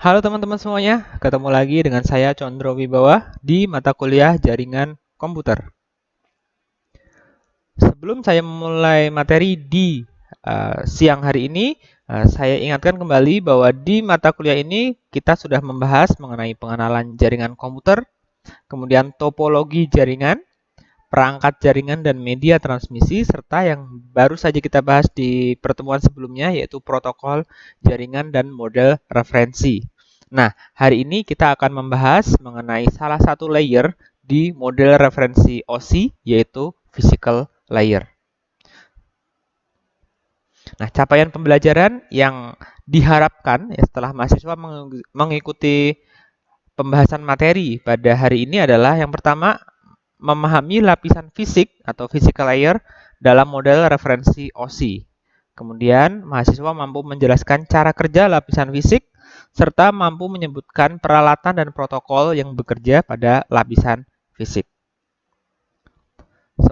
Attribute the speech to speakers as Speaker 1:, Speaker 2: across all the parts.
Speaker 1: Halo teman-teman semuanya, ketemu lagi dengan saya Condro Wibawa di mata kuliah Jaringan Komputer. Sebelum saya memulai materi di siang hari ini, saya ingatkan kembali bahwa di mata kuliah ini kita sudah membahas mengenai pengenalan jaringan komputer, kemudian topologi jaringan, perangkat jaringan dan media transmisi, serta yang baru saja kita bahas di pertemuan sebelumnya yaitu protokol jaringan dan model referensi. Nah, hari ini kita akan membahas mengenai salah satu layer di model referensi OSI yaitu physical layer. Nah, capaian pembelajaran yang diharapkan ya, setelah mahasiswa mengikuti pembahasan materi pada hari ini adalah yang pertama, memahami lapisan fisik atau physical layer dalam model referensi OSI. Kemudian, mahasiswa mampu menjelaskan cara kerja lapisan fisik serta mampu menyebutkan peralatan dan protokol yang bekerja pada lapisan fisik.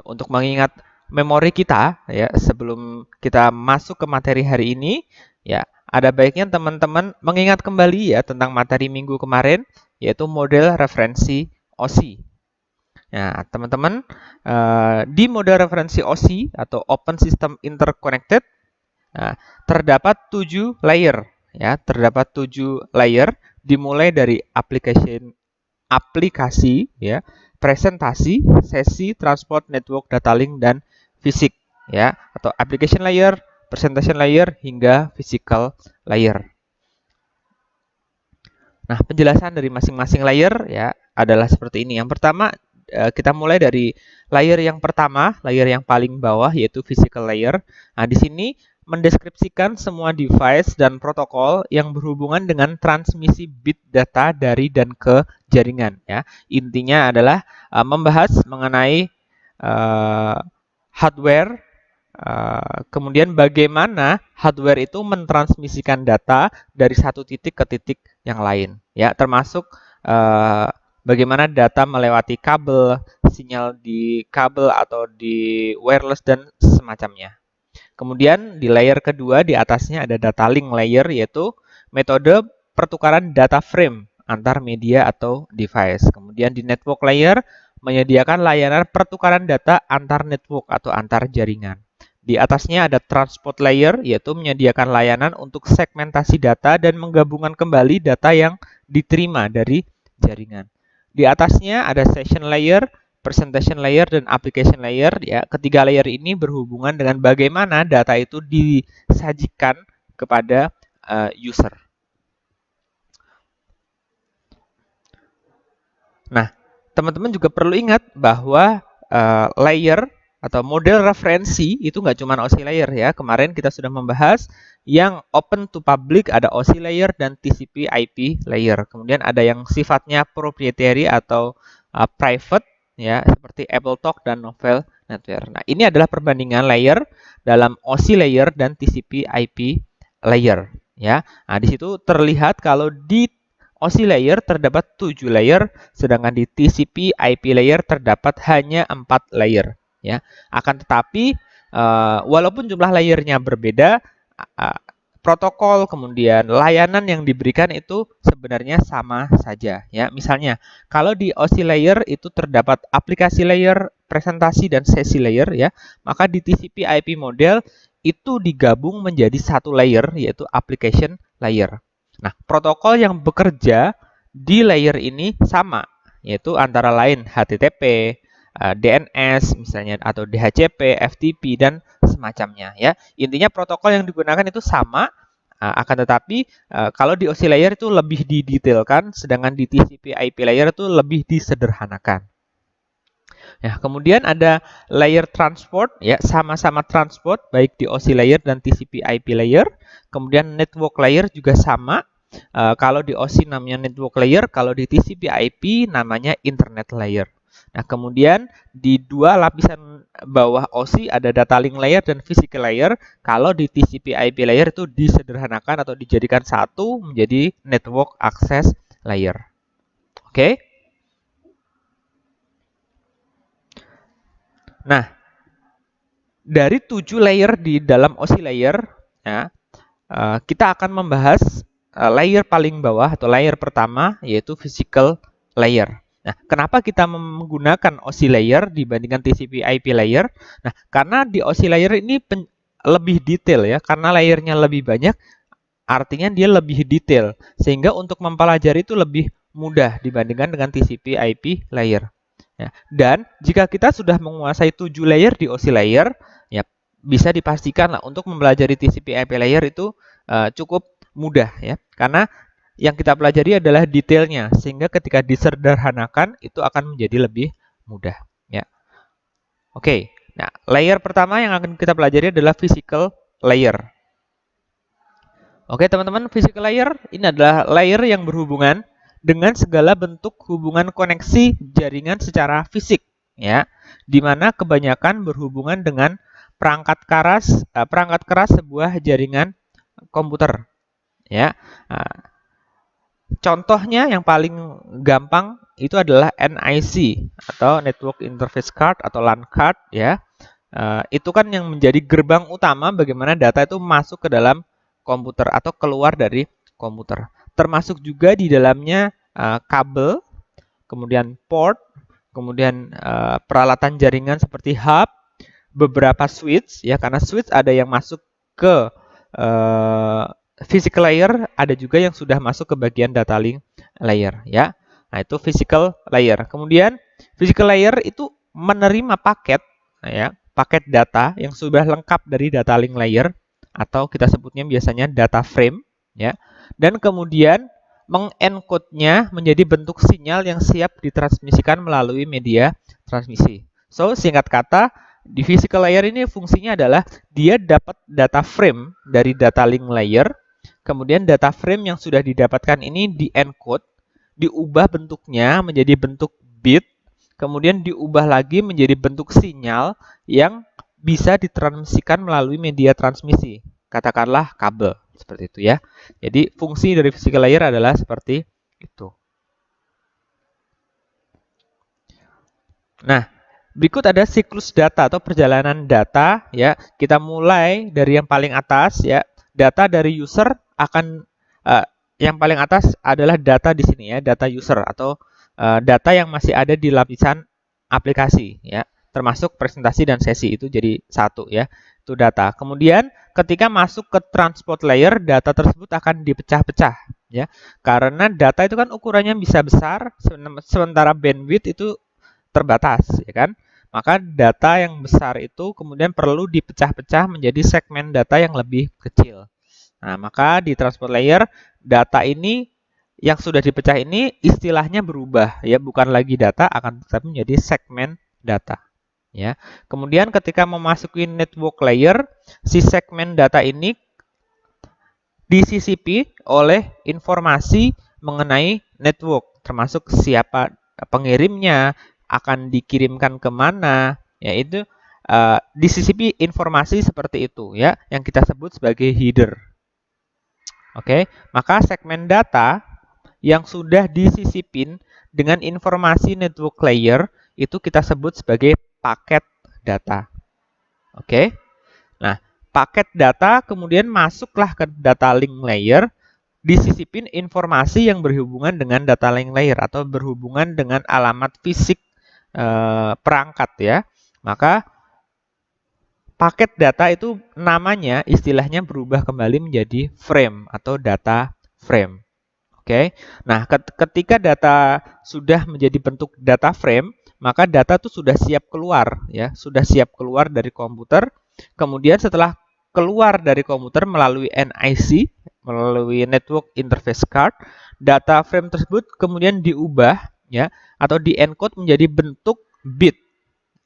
Speaker 1: Untuk mengingat memori kita ya sebelum kita masuk ke materi hari ini, ya ada baiknya teman-teman mengingat kembali ya tentang materi minggu kemarin yaitu model referensi OSI. Nah, teman-teman, di model referensi OSI atau Open System Interconnected, terdapat 7 layer. Ya, terdapat 7 layer dimulai dari aplikasi, ya, presentasi, sesi, transport, network, data link, dan fisik. Ya, atau application layer, presentation layer, hingga physical layer. Nah, penjelasan dari masing-masing layer ya adalah seperti ini. Yang pertama, kita mulai dari layer yang pertama, layer yang paling bawah yaitu physical layer. Nah, di sini mendeskripsikan semua device dan protokol yang berhubungan dengan transmisi bit data dari dan ke jaringan ya. Intinya adalah membahas mengenai hardware, kemudian bagaimana hardware itu mentransmisikan data dari satu titik ke titik yang lain, ya, termasuk bagaimana data melewati kabel, sinyal di kabel atau di wireless dan semacamnya. Kemudian di layer kedua di atasnya ada data link layer yaitu metode pertukaran data frame antar media atau device. Kemudian di network layer menyediakan layanan pertukaran data antar network atau antar jaringan. Di atasnya ada transport layer, yaitu menyediakan layanan untuk segmentasi data dan menggabungkan kembali data yang diterima dari jaringan. Di atasnya ada session layer, presentation layer, dan application layer. Ya, ketiga layer ini berhubungan dengan bagaimana data itu disajikan kepada user. Nah, teman-teman juga perlu ingat bahwa layer atau model referensi itu nggak cuma OSI layer ya. Kemarin kita sudah membahas yang open to public ada OSI layer dan TCP IP layer. Kemudian ada yang sifatnya proprietary atau private ya seperti AppleTalk dan Novel Network. Nah, ini adalah perbandingan layer dalam OSI layer dan TCP IP layer ya. Nah, di situ terlihat kalau di OSI layer terdapat 7 layer, sedangkan di TCP IP layer terdapat hanya 4 layer. Ya, akan tetapi walaupun jumlah layernya berbeda, protokol kemudian layanan yang diberikan itu sebenarnya sama saja. Ya, misalnya kalau di OSI layer itu terdapat aplikasi layer, presentasi dan sesi layer, ya, maka di TCP IP model itu digabung menjadi satu layer yaitu application layer. Nah, protokol yang bekerja di layer ini sama, yaitu antara lain HTTP, DNS misalnya atau DHCP, FTP dan semacamnya ya. Intinya protokol yang digunakan itu sama, akan tetapi kalau di OSI layer itu lebih didetailkan, sedangkan di TCP IP layer itu lebih disederhanakan. Ya, kemudian ada layer transport, ya sama-sama transport baik di OSI layer dan TCP IP layer. Kemudian network layer juga sama. Kalau di OSI namanya network layer, kalau di TCP IP namanya internet layer. Nah, kemudian di dua lapisan bawah OSI ada data link layer dan physical layer. Kalau di TCP IP layer itu disederhanakan atau dijadikan satu menjadi network access layer. Oke? Nah, dari 7 layer di dalam OSI layer, ya, kita akan membahas layer paling bawah atau layer pertama, yaitu physical layer. Nah, kenapa kita menggunakan OSI layer dibandingkan TCP/IP layer? Nah, karena di OSI layer ini lebih detail ya, karena layernya lebih banyak, artinya dia lebih detail, sehingga untuk mempelajari itu lebih mudah dibandingkan dengan TCP/IP layer. Ya, dan jika kita sudah menguasai 7 layer di OSI layer, ya bisa dipastikan lah untuk mempelajari TCP/IP layer itu cukup mudah ya, karena yang kita pelajari adalah detailnya, sehingga ketika disederhanakan itu akan menjadi lebih mudah ya. Oke, nah layer pertama yang akan kita pelajari adalah physical layer. Oke teman-teman, physical layer ini adalah layer yang berhubungan dengan segala bentuk hubungan koneksi jaringan secara fisik ya, di mana kebanyakan berhubungan dengan perangkat keras sebuah jaringan komputer ya. Nah, contohnya yang paling gampang itu adalah NIC atau Network Interface Card atau LAN card ya. Itu kan yang menjadi gerbang utama bagaimana data itu masuk ke dalam komputer atau keluar dari komputer. Termasuk juga di dalamnya kabel, kemudian port, kemudian peralatan jaringan seperti hub, beberapa switch ya, karena switch ada yang masuk ke physical layer, ada juga yang sudah masuk ke bagian data link layer ya. Nah, itu physical layer. Kemudian physical layer itu menerima paket ya, paket data yang sudah lengkap dari data link layer atau kita sebutnya biasanya data frame ya. Dan kemudian mengencode-nya menjadi bentuk sinyal yang siap ditransmisikan melalui media transmisi. So, singkat kata, di physical layer ini fungsinya adalah dia dapat data frame dari data link layer, kemudian data frame yang sudah didapatkan ini di-encode, diubah bentuknya menjadi bentuk bit, kemudian diubah lagi menjadi bentuk sinyal yang bisa ditransmisikan melalui media transmisi, katakanlah kabel, seperti itu ya. Jadi fungsi dari physical layer adalah seperti itu. Nah, berikut ada siklus data atau perjalanan data ya. Kita mulai dari yang paling atas ya. Data dari user akan yang paling atas adalah data di sini ya, data user atau data yang masih ada di lapisan aplikasi ya, termasuk presentasi dan sesi itu jadi satu ya. Itu data. Kemudian ketika masuk ke transport layer, data tersebut akan dipecah-pecah ya. Karena data itu kan ukurannya bisa besar, sementara bandwidth itu terbatas, ya kan? Maka data yang besar itu kemudian perlu dipecah-pecah menjadi segmen data yang lebih kecil. Nah, maka di transport layer data ini yang sudah dipecah ini istilahnya berubah ya, bukan lagi data, akan tetapi menjadi segmen data. Ya. Kemudian ketika memasuki network layer, si segmen data ini disisipi oleh informasi mengenai network, termasuk siapa pengirimnya, akan dikirimkan kemana, yaitu disisipi informasi seperti itu ya, yang kita sebut sebagai header. Oke, maka segmen data yang sudah disisipin dengan informasi network layer itu kita sebut sebagai paket data. Oke, nah paket data kemudian masuklah ke data link layer, disisipin informasi yang berhubungan dengan data link layer atau berhubungan dengan alamat fisik perangkat ya. Maka paket data itu namanya istilahnya berubah kembali menjadi frame atau data frame. Oke. Nah, ketika data sudah menjadi bentuk data frame, maka data itu sudah siap keluar ya, sudah siap keluar dari komputer. Kemudian setelah keluar dari komputer melalui NIC, melalui Network Interface Card, data frame tersebut kemudian diubah ya atau di-encode menjadi bentuk bit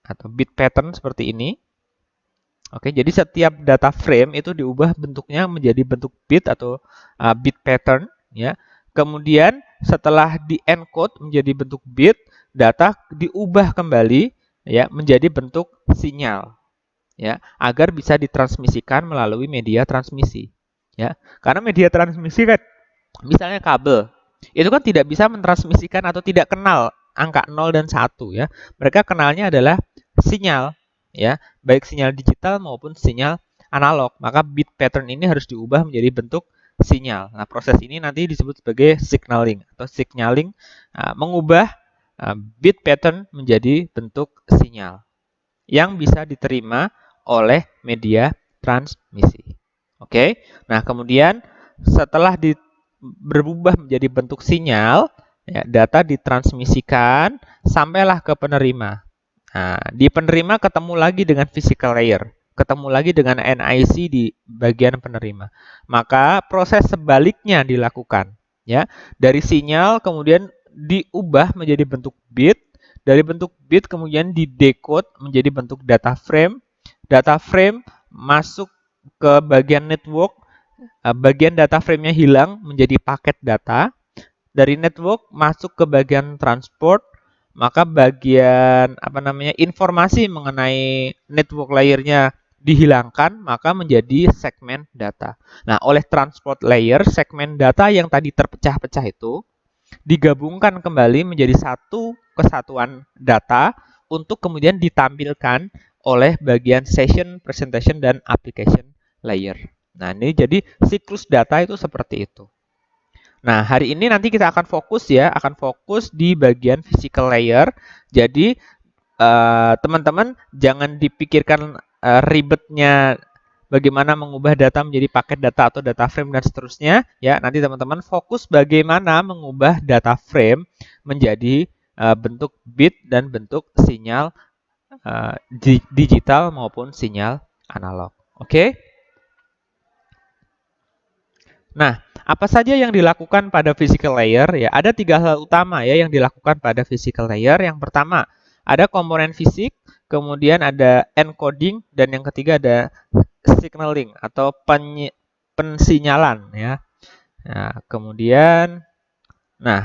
Speaker 1: atau bit pattern seperti ini. Oke, jadi setiap data frame itu diubah bentuknya menjadi bentuk bit atau bit pattern ya. Kemudian setelah di-encode menjadi bentuk bit, data diubah kembali ya menjadi bentuk sinyal ya, agar bisa ditransmisikan melalui media transmisi ya. Karena media transmisi kan misalnya kabel, itu kan tidak bisa mentransmisikan atau tidak kenal angka 0 dan 1 ya. Mereka kenalnya adalah sinyal ya, baik sinyal digital maupun sinyal analog. Maka bit pattern ini harus diubah menjadi bentuk sinyal. Nah, proses ini nanti disebut sebagai signaling atau signaling, mengubah bit pattern menjadi bentuk sinyal yang bisa diterima oleh media transmisi. Oke. Nah, kemudian setelah berubah menjadi bentuk sinyal, ya, data ditransmisikan sampailah ke penerima. Nah, di penerima ketemu lagi dengan physical layer, ketemu lagi dengan NIC di bagian penerima. Maka proses sebaliknya dilakukan, ya. Dari sinyal kemudian diubah menjadi bentuk bit, dari bentuk bit kemudian didecode menjadi bentuk data frame. Data frame masuk ke bagian network, bagian data frame-nya hilang menjadi paket data. Dari network masuk ke bagian transport, maka bagian informasi mengenai network layer-nya dihilangkan, maka menjadi segmen data. Nah, oleh transport layer, segmen data yang tadi terpecah-pecah itu digabungkan kembali menjadi satu kesatuan data untuk kemudian ditampilkan oleh bagian session, presentation, dan application layer. Nah, ini jadi siklus data itu seperti itu. Nah, hari ini nanti kita akan fokus di bagian physical layer. Jadi, teman-teman jangan dipikirkan ribetnya bagaimana mengubah data menjadi paket data atau data frame dan seterusnya, ya. Nanti teman-teman fokus bagaimana mengubah data frame menjadi bentuk bit dan bentuk sinyal digital maupun sinyal analog. Oke? Nah, apa saja yang dilakukan pada physical layer? Ya, ada 3 hal utama ya yang dilakukan pada physical layer. Yang pertama, ada komponen fisik, kemudian ada encoding, dan yang ketiga ada signaling atau pensinyalan ya. Nah, kemudian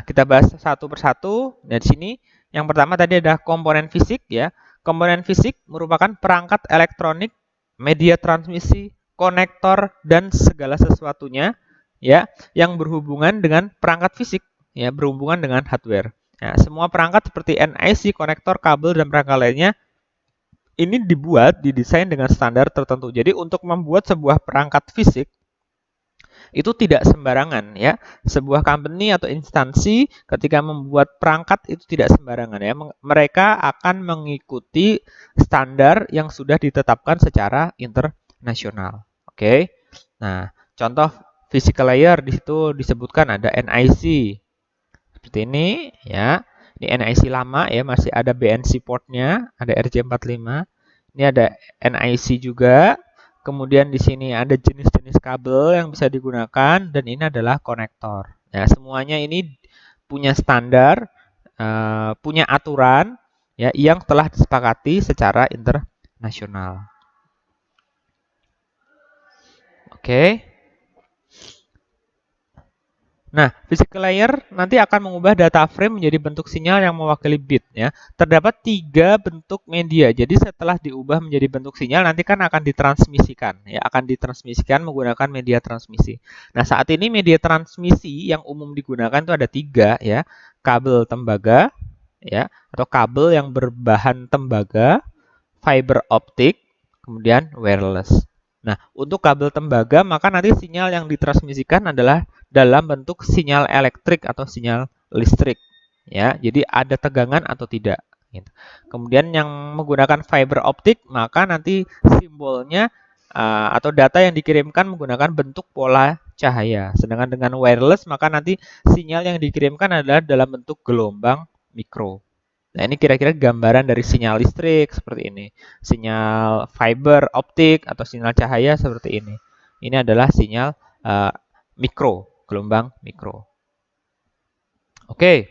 Speaker 1: kita bahas satu persatu. Dari sini yang pertama tadi ada komponen fisik ya. Komponen fisik merupakan perangkat elektronik, media transmisi, konektor, dan segala sesuatunya ya yang berhubungan dengan perangkat fisik, ya berhubungan dengan hardware. Nah, semua perangkat seperti NIC, konektor, kabel, dan perangkat lainnya ini didesain dengan standar tertentu. Jadi untuk membuat sebuah perangkat fisik itu tidak sembarangan ya. Sebuah company atau instansi ketika membuat perangkat itu tidak sembarangan ya. Mereka akan mengikuti standar yang sudah ditetapkan secara internasional. Oke. Nah, contoh physical layer di situ disebutkan ada NIC. Seperti ini ya. Ini NIC lama ya, masih ada BNC portnya, ada RJ45. Ini ada NIC juga. Kemudian di sini ada jenis-jenis kabel yang bisa digunakan dan ini adalah konektor. Ya, semuanya ini punya standar, punya aturan ya yang telah disepakati secara internasional. Oke. Nah, physical layer nanti akan mengubah data frame menjadi bentuk sinyal yang mewakili bit ya. Terdapat 3 bentuk media. Jadi setelah diubah menjadi bentuk sinyal nanti kan akan ditransmisikan ya, akan ditransmisikan menggunakan media transmisi. Nah, saat ini media transmisi yang umum digunakan itu ada 3 ya. Kabel tembaga ya atau kabel yang berbahan tembaga, fiber optik, kemudian wireless. Nah, untuk kabel tembaga maka nanti sinyal yang ditransmisikan adalah dalam bentuk sinyal elektrik atau sinyal listrik ya. Jadi ada tegangan atau tidak gitu. Kemudian yang menggunakan fiber optik maka nanti simbolnya atau data yang dikirimkan menggunakan bentuk pola cahaya. Sedangkan dengan wireless maka nanti sinyal yang dikirimkan adalah dalam bentuk gelombang mikro. Nah, ini kira-kira gambaran dari sinyal listrik seperti ini. Sinyal fiber optik atau sinyal cahaya seperti ini. Ini adalah sinyal mikro, gelombang mikro. Oke,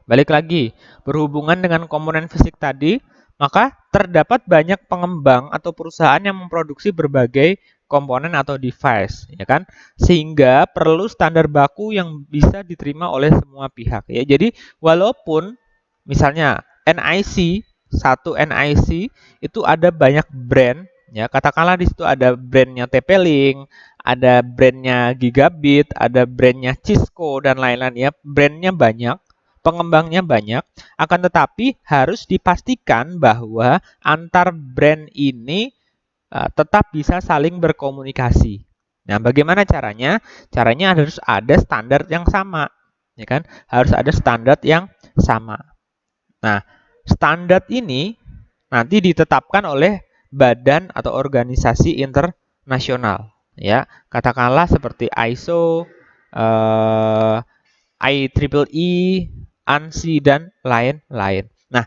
Speaker 1: balik lagi. Berhubungan dengan komponen fisik tadi, maka terdapat banyak pengembang atau perusahaan yang memproduksi berbagai komponen atau device, ya kan? Sehingga perlu standar baku yang bisa diterima oleh semua pihak, ya. Jadi, walaupun misalnya NIC, satu NIC itu ada banyak brand, ya. Katakanlah di situ ada brandnya TP-Link, ada brandnya Gigabit, ada brandnya Cisco dan lain-lain ya. Brandnya banyak, pengembangnya banyak, akan tetapi harus dipastikan bahwa antar brand ini tetap bisa saling berkomunikasi. Nah, bagaimana caranya? Caranya harus ada standar yang sama, ya kan? Harus ada standar yang sama. Nah, standar ini nanti ditetapkan oleh badan atau organisasi internasional, ya. Katakanlah seperti ISO, IEEE, ANSI dan lain-lain. Nah,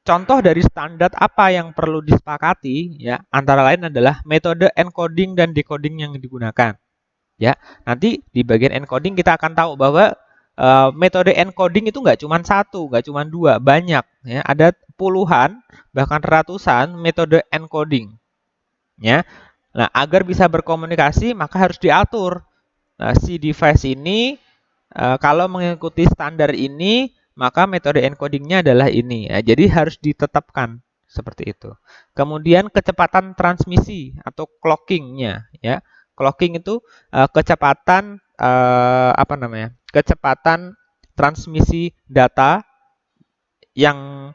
Speaker 1: contoh dari standar apa yang perlu disepakati, ya, antara lain adalah metode encoding dan decoding yang digunakan. Ya, nanti di bagian encoding kita akan tahu bahwa metode encoding itu nggak cuma satu, nggak cuma dua, banyak. Ya, ada puluhan bahkan ratusan metode encoding. Ya, nah agar bisa berkomunikasi maka harus diatur. Nah, si device ini kalau mengikuti standar ini maka metode encodingnya adalah ini. Ya, jadi harus ditetapkan seperti itu. Kemudian kecepatan transmisi atau clockingnya, ya. Clocking itu kecepatan apa namanya? Kecepatan transmisi data yang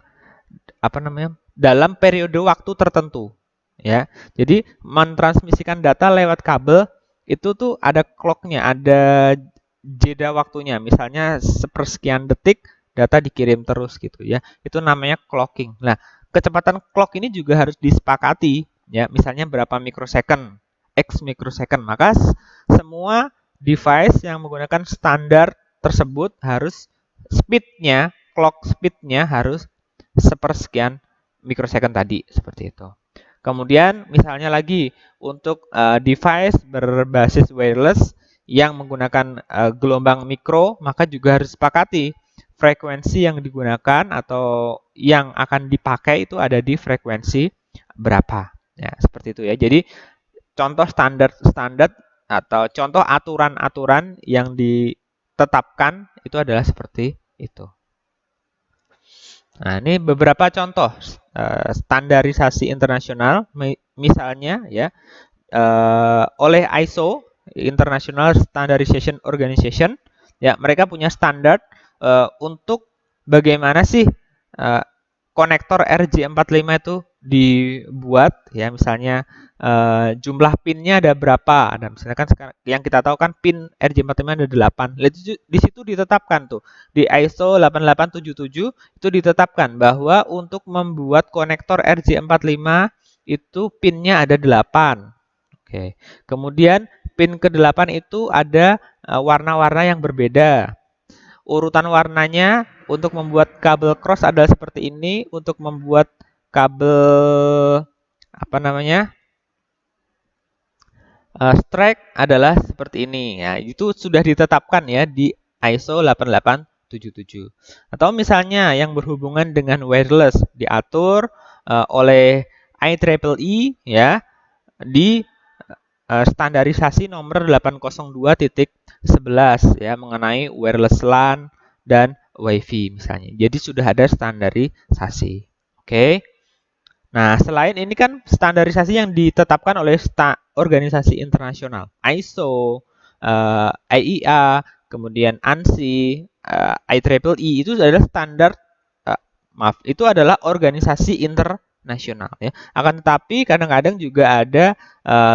Speaker 1: apa namanya? Dalam periode waktu tertentu, ya. Jadi mentransmisikan data lewat kabel itu tuh ada clocknya, ada jeda waktunya. Misalnya sepersekian detik data dikirim terus gitu ya. Itu namanya clocking. Nah, kecepatan clock ini juga harus disepakati ya. Misalnya berapa mikrosecond, X mikrosecond. Maka semua device yang menggunakan standar tersebut harus speednya, clock speednya harus sepersekian mikrosecond tadi seperti itu. Kemudian misalnya lagi untuk device berbasis wireless yang menggunakan gelombang mikro, maka juga harus sepakati frekuensi yang digunakan atau yang akan dipakai itu ada di frekuensi berapa. Ya, seperti itu ya. Jadi contoh standar-standar atau contoh aturan-aturan yang ditetapkan itu adalah seperti itu. Nah, ini beberapa contoh standarisasi internasional, misalnya ya oleh ISO International Standardization Organization, ya mereka punya standar untuk bagaimana sih konektor RJ45 itu dibuat, ya misalnya jumlah pinnya ada berapa. Dan misalnya kan sekarang yang kita tahu kan pin RJ45 ada 8. Di situ ditetapkan tuh di ISO 8877 itu ditetapkan bahwa untuk membuat konektor RJ45 itu pinnya ada 8. Oke. Kemudian pin ke-8 itu ada warna-warna yang berbeda. Urutan warnanya untuk membuat kabel cross adalah seperti ini, untuk membuat kabel apa namanya? Strike adalah seperti ini. Ya, itu sudah ditetapkan ya di ISO 8877. Atau misalnya yang berhubungan dengan wireless diatur oleh IEEE ya di standarisasi nomor 802.11 ya mengenai wireless LAN dan WiFi misalnya. Jadi sudah ada standarisasi. Oke. Nah, selain ini kan standarisasi yang ditetapkan oleh organisasi internasional, ISO, IEA, kemudian ANSI, IEEE itu adalah standar itu adalah organisasi internasional ya. Akan tetapi kadang-kadang juga ada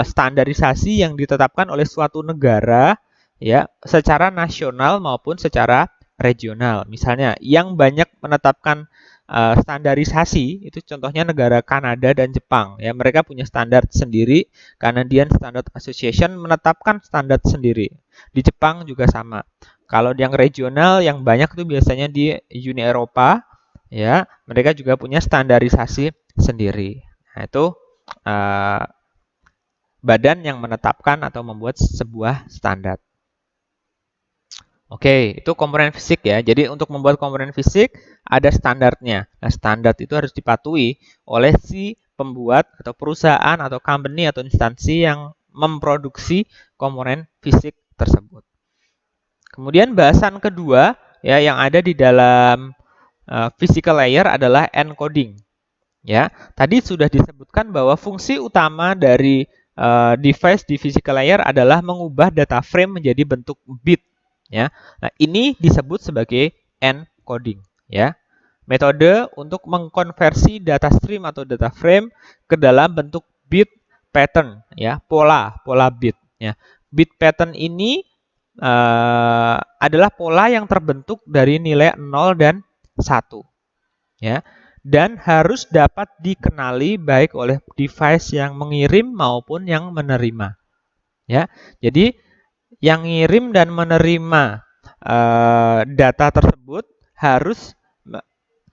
Speaker 1: standarisasi yang ditetapkan oleh suatu negara ya secara nasional maupun secara regional. Misalnya yang banyak menetapkan standarisasi itu contohnya negara Kanada dan Jepang ya, mereka punya standar sendiri. Canadian Standard Association menetapkan standar sendiri. Di Jepang juga sama. Kalau yang regional yang banyak itu biasanya di Uni Eropa ya, mereka juga punya standarisasi sendiri. Nah, itu badan yang menetapkan atau membuat sebuah standar. Oke, itu komponen fisik ya. Jadi untuk membuat komponen fisik ada standarnya. Nah, standar itu harus dipatuhi oleh si pembuat atau perusahaan atau company atau instansi yang memproduksi komponen fisik tersebut. Kemudian bahasan kedua ya yang ada di dalam physical layer adalah encoding. Ya, tadi sudah disebutkan bahwa fungsi utama dari device di physical layer adalah mengubah data frame menjadi bentuk bit. Ya, nah ini disebut sebagai encoding. Ya, metode untuk mengkonversi data stream atau data frame ke dalam bentuk bit pattern. Ya, pola bit. Ya, bit pattern ini adalah pola yang terbentuk dari nilai 0 dan 1. Ya, dan harus dapat dikenali baik oleh device yang mengirim maupun yang menerima. Ya, jadi yang ngirim dan menerima data tersebut harus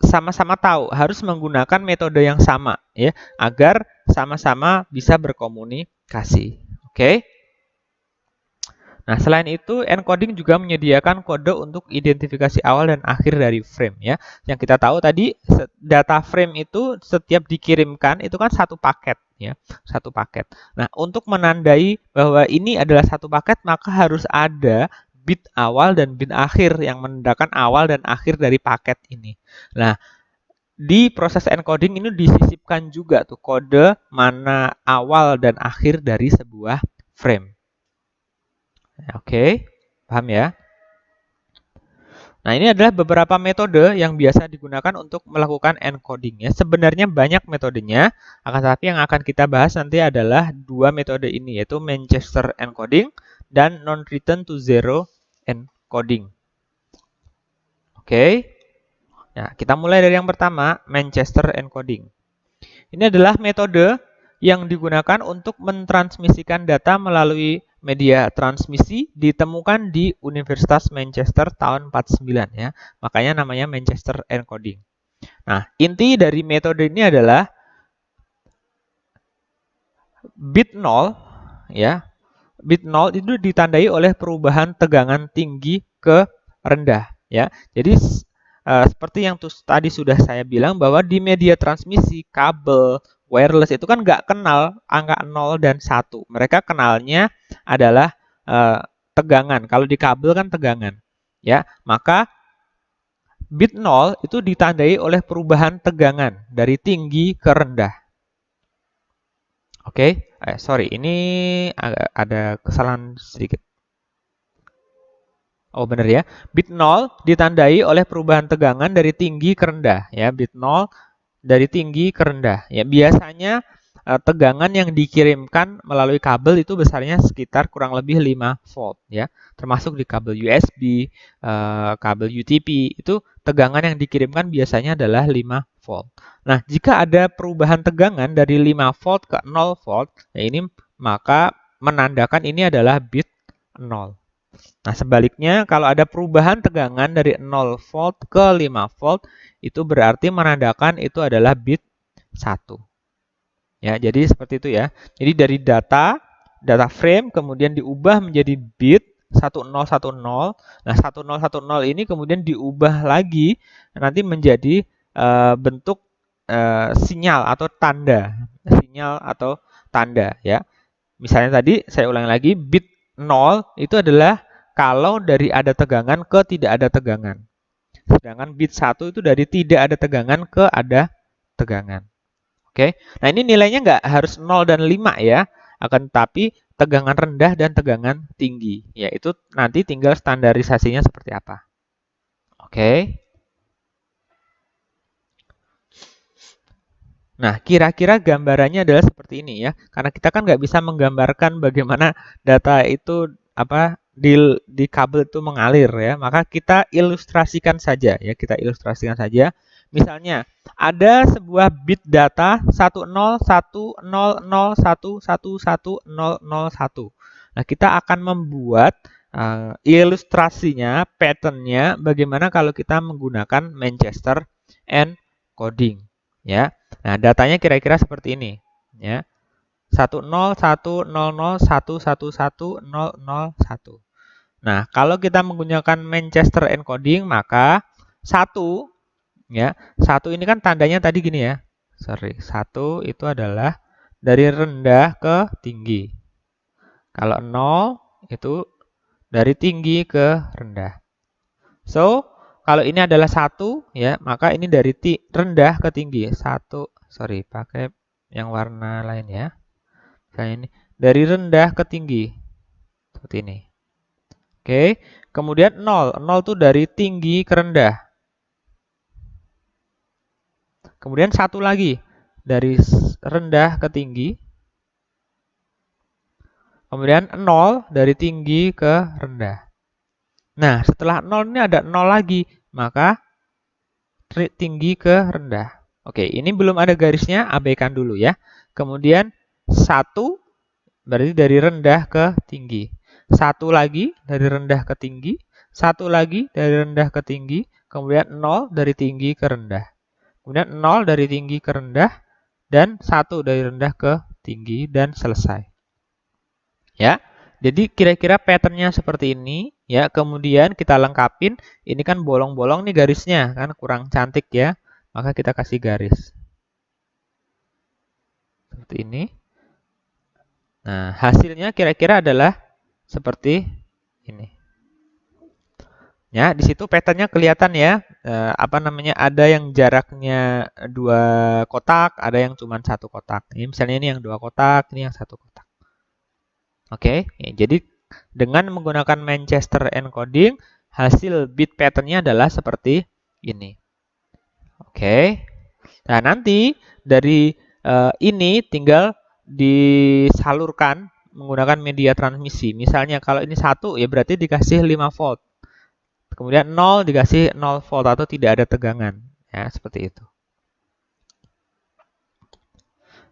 Speaker 1: sama-sama tahu, harus menggunakan metode yang sama, ya, agar sama-sama bisa berkomunikasi. Oke? Nah, selain itu, encoding juga menyediakan kode untuk identifikasi awal dan akhir dari frame, ya. Yang kita tahu tadi, data frame itu setiap dikirimkan itu kan satu paket, ya, satu paket. Nah, untuk menandai bahwa ini adalah satu paket, maka harus ada bit awal dan bit akhir yang menandakan awal dan akhir dari paket ini. Nah, di proses encoding ini disisipkan juga tuh kode mana awal dan akhir dari sebuah frame. Oke, paham ya? Nah, ini adalah beberapa metode yang biasa digunakan untuk melakukan encoding ya. Sebenarnya banyak metodenya, akan tetapi yang akan kita bahas nanti adalah dua metode ini, yaitu Manchester encoding dan non-return to zero encoding. Oke. Nah, kita mulai dari yang pertama, Manchester encoding. Ini adalah metode yang digunakan untuk mentransmisikan data melalui media transmisi, ditemukan di Universitas Manchester tahun 49 ya. Makanya namanya Manchester encoding. Nah, inti dari metode ini adalah bit 0 ya. Bit 0 itu ditandai oleh perubahan tegangan tinggi ke rendah ya. Jadi seperti yang tadi sudah saya bilang bahwa di media transmisi kabel wireless itu kan nggak kenal angka 0 dan 1. Mereka kenalnya adalah tegangan. Kalau di kabel kan tegangan. Ya, maka bit 0 itu ditandai oleh perubahan tegangan dari tinggi ke rendah. Oke, sorry, ini ada kesalahan sedikit. Oh, benar ya. Bit 0 ditandai oleh perubahan tegangan dari tinggi ke rendah ya. Bit 0 dari tinggi ke rendah. Ya, biasanya tegangan yang dikirimkan melalui kabel itu besarnya sekitar kurang lebih 5 volt ya. Termasuk di kabel USB, kabel UTP, itu tegangan yang dikirimkan biasanya adalah 5 volt. Nah, jika ada perubahan tegangan dari 5 volt ke 0 volt, ya ini maka menandakan ini adalah bit 0. Nah, sebaliknya kalau ada perubahan tegangan dari 0 volt ke 5 volt, itu berarti menandakan itu adalah bit 1. Ya, jadi seperti itu ya. Jadi dari data frame kemudian diubah menjadi bit 1010. Nah, 1010 ini kemudian diubah lagi nanti menjadi bentuk sinyal atau tanda. Sinyal atau tanda ya. Misalnya tadi saya ulangi lagi, bit 0 itu adalah kalau dari ada tegangan ke tidak ada tegangan. Sedangkan bit 1 itu dari tidak ada tegangan ke ada tegangan. Oke. Nah, ini nilainya nggak harus 0 dan 5 ya. Akan tetapi tegangan rendah dan tegangan tinggi. Yaitu nanti tinggal standarisasinya seperti apa. Oke. Nah, kira-kira gambarannya adalah seperti ini ya. Karena kita kan nggak bisa menggambarkan bagaimana data itu di kabel itu mengalir ya. Maka kita ilustrasikan saja ya. Kita ilustrasikan saja. Misalnya ada sebuah bit data 10.100.111.001. Nah, kita akan membuat ilustrasinya, patternnya bagaimana kalau kita menggunakan Manchester encoding ya. Nah, datanya kira-kira seperti ini ya. 10.100.111.001. Nah, kalau kita menggunakan Manchester encoding maka 1 ya. 1 ini kan tandanya tadi gini ya. Sorry, 1 itu adalah dari rendah ke tinggi. Kalau 0 itu dari tinggi ke rendah. So, kalau ini adalah 1 ya, maka ini dari rendah ke tinggi. 1, sorry, pakai yang warna lain ya. Misalnya ini dari rendah ke tinggi. Seperti ini. Oke, kemudian 0. 0 itu dari tinggi ke rendah. Kemudian 1 lagi dari rendah ke tinggi. Kemudian 0 dari tinggi ke rendah. Nah, setelah 0 ini ada 0 lagi, maka tinggi ke rendah. Oke, ini belum ada garisnya, abaikan dulu ya. Kemudian 1 berarti dari rendah ke tinggi. 1 lagi dari rendah ke tinggi. 1 lagi dari rendah ke tinggi. Kemudian 0 dari tinggi ke rendah. Kemudian 0 dari tinggi ke rendah. Dan 1 dari rendah ke tinggi dan selesai. Ya, jadi kira-kira patternnya seperti ini. Ya, kemudian kita lengkapin. Ini kan bolong-bolong nih garisnya, kan kurang cantik ya. Maka kita kasih garis. Seperti ini. Nah, hasilnya kira-kira adalah seperti ini. Ya, di situ patternnya kelihatan ya. Apa namanya? Ada yang jaraknya 2 kotak, ada yang cuma 1 kotak. Ini misalnya ini yang 2 kotak, ini yang 1 kotak. Oke, ya, jadi dengan menggunakan Manchester encoding, hasil bit patternnya adalah seperti ini. Oke. Nah, nanti dari ini tinggal disalurkan menggunakan media transmisi. Misalnya kalau ini 1 ya berarti dikasih 5 volt. Kemudian 0 dikasih 0 volt atau tidak ada tegangan. Ya, seperti itu.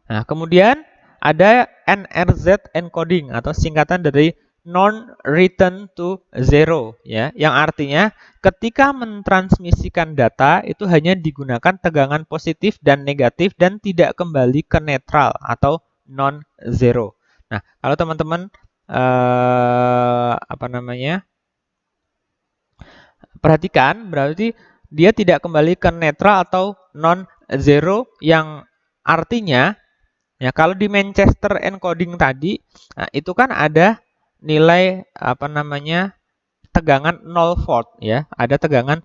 Speaker 1: Nah, kemudian ada NRZ encoding atau singkatan dari non-return to zero, ya, yang artinya ketika mentransmisikan data itu hanya digunakan tegangan positif dan negatif dan tidak kembali ke netral atau non-zero. Nah, kalau teman-teman perhatikan, berarti dia tidak kembali ke netral atau non-zero yang artinya ya kalau di Manchester encoding tadi itu kan ada nilai tegangan 0 volt ya, ada tegangan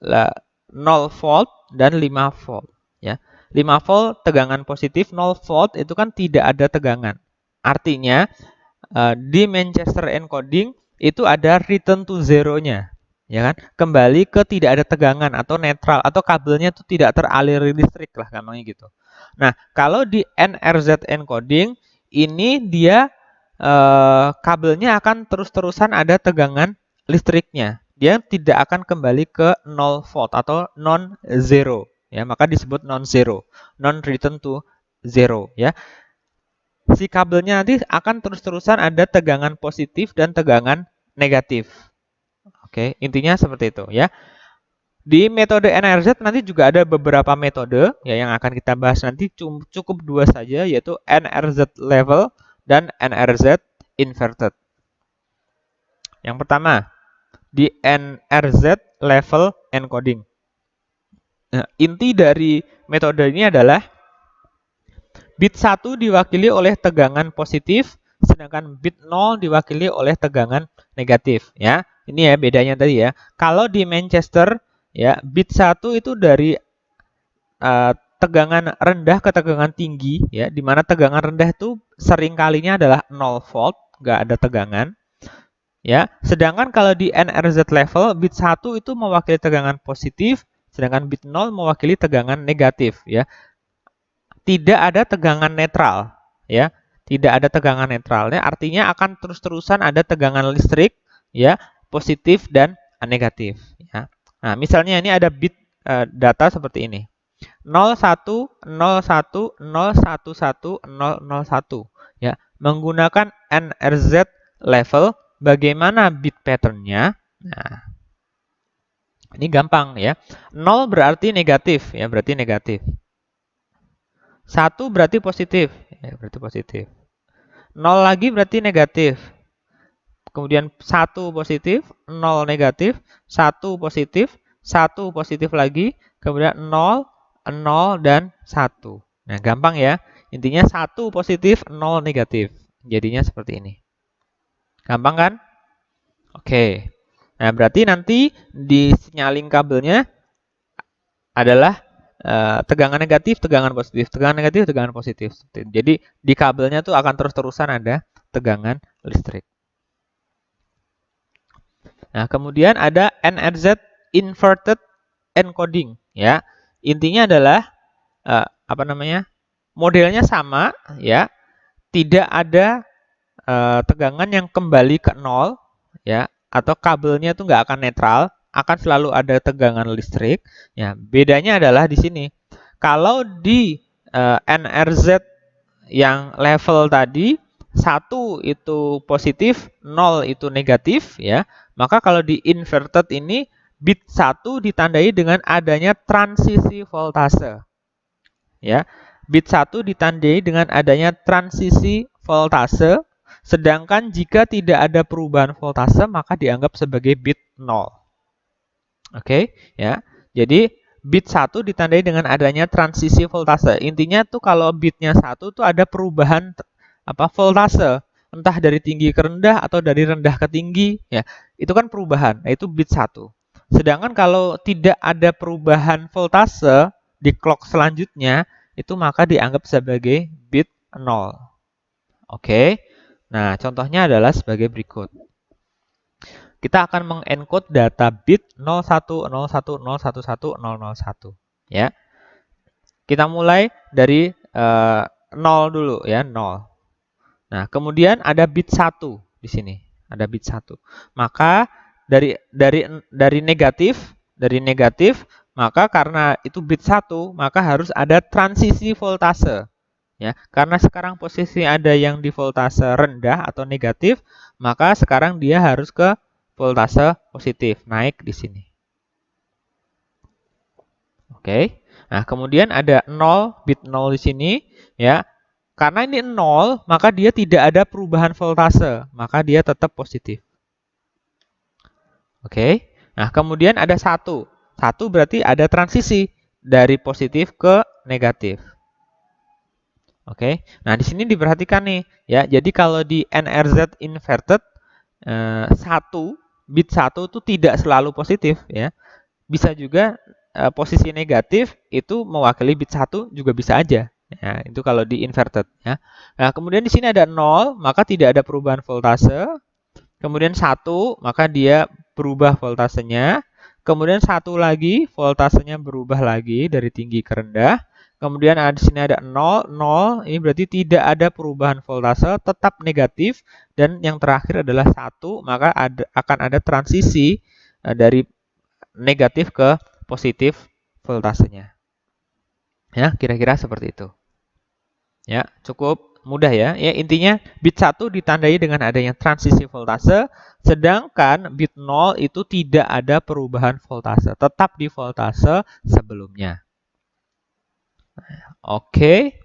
Speaker 1: 0 volt dan 5 volt ya. 5 volt tegangan positif, 0 volt itu kan tidak ada tegangan. Artinya di Manchester encoding itu ada return to zero-nya, ya kan? Kembali ke tidak ada tegangan atau netral atau kabelnya itu tidak teraliri listrik lah gampangnya gitu. Nah, kalau di NRZ encoding ini dia kabelnya akan terus-terusan ada tegangan listriknya. Dia tidak akan kembali ke 0 volt atau non-zero, ya, maka disebut non-zero, non-return to zero, ya. Si kabelnya nanti akan terus-terusan ada tegangan positif dan tegangan negatif. Oke, intinya seperti itu ya. Di metode NRZ nanti juga ada beberapa metode ya yang akan kita bahas nanti, cukup 2 saja, yaitu NRZ level dan NRZ inverted. Yang pertama, di NRZ level encoding. Nah, inti dari metode ini adalah bit 1 diwakili oleh tegangan positif, sedangkan bit 0 diwakili oleh tegangan negatif. Ya, ini ya bedanya tadi ya. Kalau di Manchester, ya bit 1 itu dari tegangan rendah ke tegangan tinggi, ya, di mana tegangan rendah itu sering kalinya adalah 0 volt, nggak ada tegangan. Ya, sedangkan kalau di NRZ level, bit 1 itu mewakili tegangan positif, sedangkan bit 0 mewakili tegangan negatif. Ya, tidak ada tegangan netral, ya, tidak ada tegangan netralnya, artinya akan terus-terusan ada tegangan listrik, ya, positif dan negatif, ya. Nah, misalnya ini ada bit data seperti ini, 01, 01, 011, 001, ya, menggunakan NRZ level, bagaimana bit patternnya? Nah, ini gampang ya, 0 berarti negatif, ya, berarti negatif. 1 berarti positif, ya, berarti positif. 0 lagi berarti negatif. Kemudian 1 positif, 0 negatif, 1 positif, 1 positif lagi, kemudian 0, 0 dan 1. Nah, gampang ya. Intinya 1 positif, 0 negatif. Jadinya seperti ini. Gampang kan? Oke. Nah, berarti nanti di signaling kabelnya adalah tegangan negatif, tegangan positif, tegangan negatif, tegangan positif. Jadi di kabelnya tuh akan terus-terusan ada tegangan listrik. Nah, kemudian ada NRZ inverted encoding, ya. Intinya adalah modelnya sama, ya. Tidak ada tegangan yang kembali ke nol, ya, atau kabelnya itu nggak akan netral, akan selalu ada tegangan listrik. Ya, bedanya adalah di sini. Kalau di NRZ yang level tadi 1 itu positif, 0 itu negatif, ya. Maka kalau di inverted ini bit 1 ditandai dengan adanya transisi voltase. Ya. Bit 1 ditandai dengan adanya transisi voltase, sedangkan jika tidak ada perubahan voltase maka dianggap sebagai bit 0. Oke, ya. Jadi bit 1 ditandai dengan adanya transisi voltase. Intinya tuh kalau bitnya 1 tuh ada perubahan voltase, entah dari tinggi ke rendah atau dari rendah ke tinggi, ya. Itu kan perubahan. Nah, itu bit 1. Sedangkan kalau tidak ada perubahan voltase di clock selanjutnya, itu maka dianggap sebagai bit 0. Oke. Nah, contohnya adalah sebagai berikut. Kita akan mengencode data bit 0101011001, ya. Kita mulai dari 0 dulu, ya, 0. Nah, kemudian ada bit 1 di sini. Ada bit 1. Maka dari negatif, maka karena itu bit 1, maka harus ada transisi voltase. Ya, karena sekarang posisi ada yang di voltase rendah atau negatif, maka sekarang dia harus ke voltase positif, naik di sini. Oke. Nah, kemudian ada 0, bit 0 di sini, ya. Karena ini 0, maka dia tidak ada perubahan voltase, maka dia tetap positif. Oke. Nah, kemudian ada 1. 1 berarti ada transisi dari positif ke negatif. Oke. Nah, di sini diperhatikan nih, ya. Jadi kalau di NRZ inverted 1 bit 1 itu tidak selalu positif, ya. Bisa juga posisi negatif itu mewakili bit 1 juga bisa aja. Ya, itu kalau di inverted, ya. Nah, kemudian di sini ada 0, maka tidak ada perubahan voltase. Kemudian 1, maka dia berubah voltasenya. Kemudian 1 lagi, voltasenya berubah lagi dari tinggi ke rendah. Kemudian di sini ada 0, 0, ini berarti tidak ada perubahan voltase, tetap negatif. Dan yang terakhir adalah 1, maka akan ada transisi dari negatif ke positif voltasenya. Ya, kira-kira seperti itu. Ya, cukup mudah ya. Ya, intinya bit 1 ditandai dengan adanya transisi voltase, sedangkan bit 0 itu tidak ada perubahan voltase, tetap di voltase sebelumnya. Oke.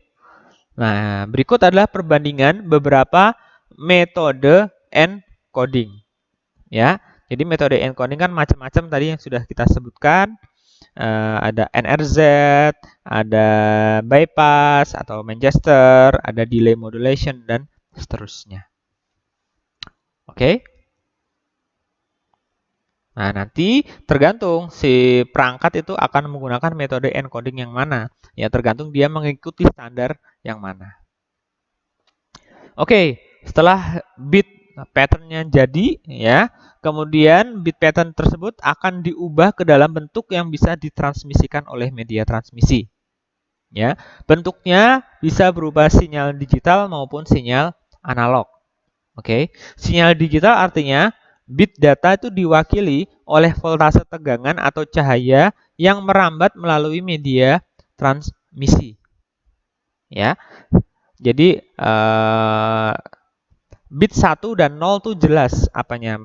Speaker 1: Nah, berikut adalah perbandingan beberapa metode encoding. Ya, jadi metode encoding kan macam-macam tadi yang sudah kita sebutkan. Ada NRZ, ada bypass atau Manchester, ada delay modulation, dan seterusnya. Oke. Nah, nanti tergantung si perangkat itu akan menggunakan metode encoding yang mana. Ya, tergantung dia mengikuti standar yang mana. Oke, setelah bit pattern-nya jadi, ya, kemudian bit pattern tersebut akan diubah ke dalam bentuk yang bisa ditransmisikan oleh media transmisi. Ya, bentuknya bisa berupa sinyal digital maupun sinyal analog. Oke, sinyal digital artinya bit data itu diwakili oleh voltase tegangan atau cahaya yang merambat melalui media transmisi. Ya, jadi bit 1 dan 0 tuh jelas apanya,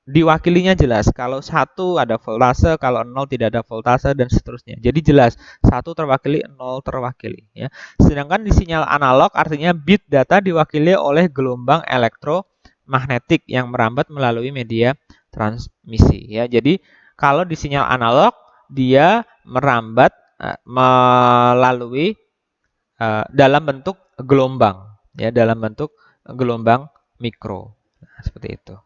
Speaker 1: diwakilinya jelas. Kalau 1 ada voltase, kalau 0 tidak ada voltase, dan seterusnya. Jadi jelas, 1 terwakili, 0 terwakili. Ya. Sedangkan di sinyal analog artinya bit data diwakili oleh gelombang elektromagnetik yang merambat melalui media transmisi. Ya. Jadi kalau di sinyal analog, dia merambat melalui dalam bentuk gelombang. Ya, dalam bentuk gelombang mikro. Nah, seperti itu.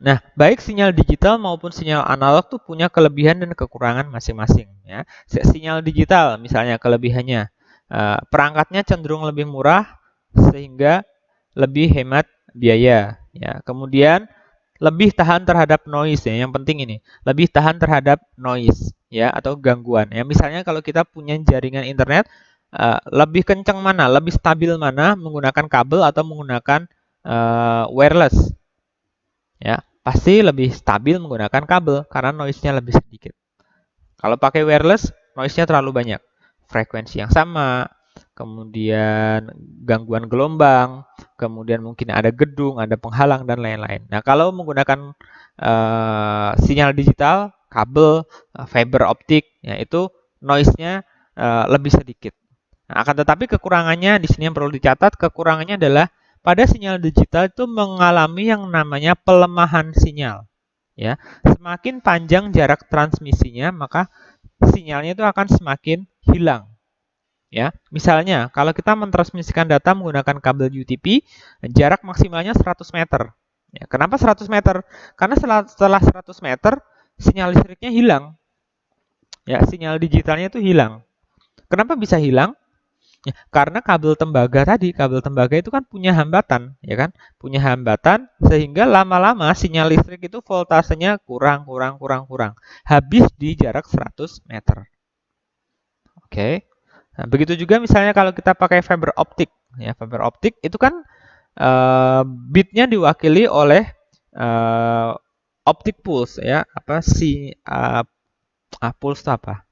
Speaker 1: Nah, baik sinyal digital maupun sinyal analog tuh punya kelebihan dan kekurangan masing-masing. Ya. Sinyal digital misalnya kelebihannya, perangkatnya cenderung lebih murah sehingga lebih hemat biaya. Ya. Kemudian lebih tahan terhadap noise ya. Yang penting ini, lebih tahan terhadap noise ya atau gangguan. Ya. Misalnya kalau kita punya jaringan internet lebih kencang mana, lebih stabil mana, menggunakan kabel atau menggunakan wireless? Ya, pasti lebih stabil menggunakan kabel karena noise-nya lebih sedikit. Kalau pakai wireless, noise-nya terlalu banyak. Frekuensi yang sama, kemudian gangguan gelombang, kemudian mungkin ada gedung, ada penghalang, dan lain-lain. Nah, kalau menggunakan sinyal digital, kabel, fiber optik, ya itu noise-nya lebih sedikit. Nah, akan tetapi kekurangannya di sini yang perlu dicatat, kekurangannya adalah pada sinyal digital itu mengalami yang namanya pelemahan sinyal. Ya, semakin panjang jarak transmisinya, maka sinyalnya itu akan semakin hilang. Ya, misalnya kalau kita mentransmisikan data menggunakan kabel UTP, jarak maksimalnya 100 meter. Ya, kenapa 100 meter? Karena setelah 100 meter, sinyal listriknya hilang. Ya, sinyal digitalnya itu hilang. Kenapa bisa hilang? Ya, karena kabel tembaga itu kan punya hambatan, ya kan? Punya hambatan sehingga lama-lama sinyal listrik itu voltasenya kurang. Habis di jarak 100 meter. Oke. Nah, begitu juga misalnya kalau kita pakai fiber optik, ya fiber optik itu kan bitnya diwakili oleh optic pulse, ya apa sih pulse itu apa?